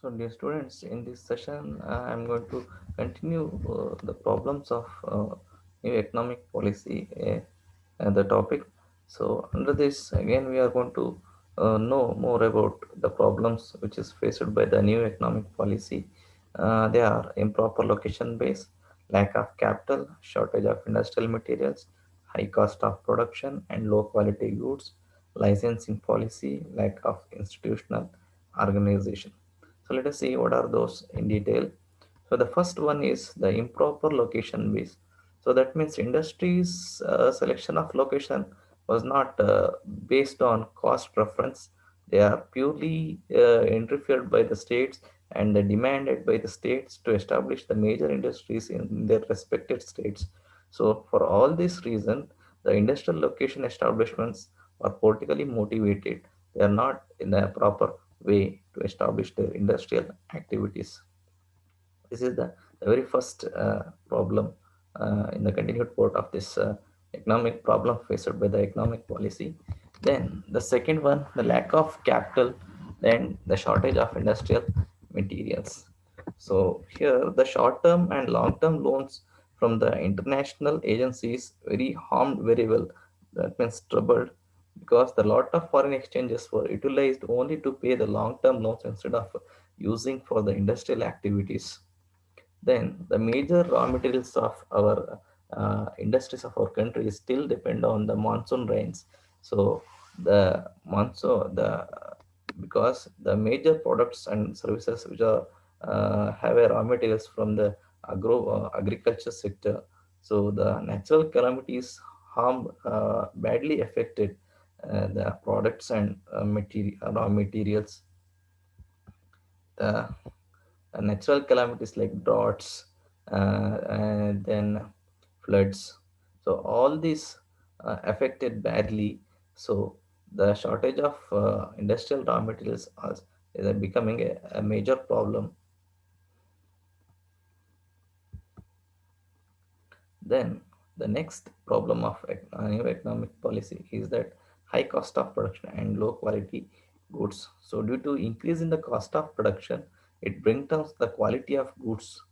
So, dear students, in this session, I'm going to continue the problems of new economic policy, the topic. So, under this, again, we are going to know more about the problems which is faced by the new economic policy. They are improper location base, lack of capital, shortage of industrial materials, high cost of production, and low quality goods, licensing policy, lack of institutional organization. So let us see what are those in detail. So the first one is the improper location base. So that means industry's selection of location was not based on cost preference. They are purely interfered by the states and demanded by the states to establish the major industries in their respected states. So for all this reason, the industrial location establishments are politically motivated. They are not in a proper way to establish their industrial activities. This is the very first problem in the continued part of this economic problem faced by the economic policy. Then the second one, the lack of capital, then the shortage of industrial materials. So here the short-term and long-term loans from the international agencies very harmed very well. That means troubled because the lot of foreign exchanges were utilized only to pay the long-term loans instead of using for the industrial activities. Then the major raw materials of our industries of our country still depend on the monsoon rains. So the monsoon, the because the major products and services which are have a raw materials from the agriculture sector. So the natural calamities harm badly affected the products and raw materials. The natural calamities like droughts and then floods. So all these affected badly. So the shortage of industrial raw materials is becoming a major problem. Then the next problem of new economic policy is that high cost of production and low quality goods. So due to increase in the cost of production, it brings down the quality of goods.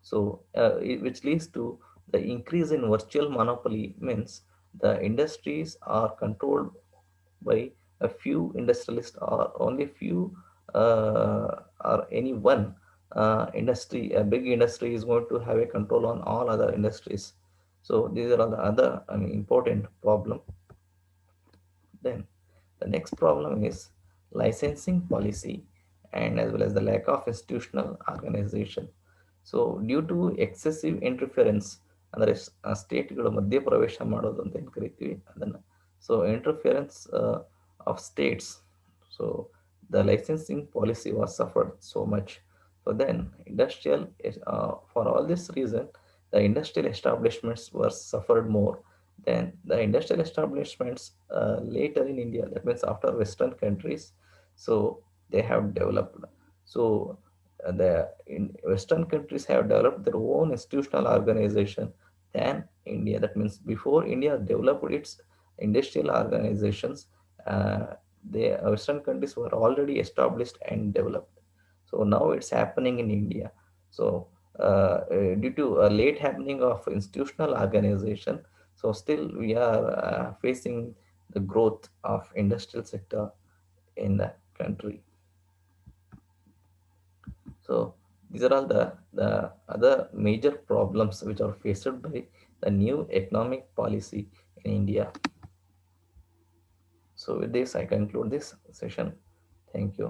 So which leads to the increase in virtual monopoly means the industries are controlled by a few industrialists or only few or any one industry. A big industry is going to have a control on all other industries. So these are all the other important problem. Then the next problem is licensing policy and as well as the lack of institutional organization. So due to excessive interference ಅಂದರೆ ಸ್ಟೇಟ್ಗಳು ಮಧ್ಯಪ್ರವೇಶ ಮಾಡೋದು ಅಂತ ಏನು ಕರಿತೀವಿ ಅದನ್ನು. So interference of states. So the licensing policy was suffered so much. So then for all this reason, the industrial establishments were suffered more. Then the industrial establishments later in India, that means after Western countries, so they have developed. So the in Western countries have developed their own institutional organization than India. That means before India developed its industrial organizations, the Western countries were already established and developed. So now it's happening in India. So due to a late happening of institutional organization, so still we are facing the growth of industrial sector in the country. So these are all the other major problems which are faced by the new economic policy in India. So with this, I conclude this session. Thank you.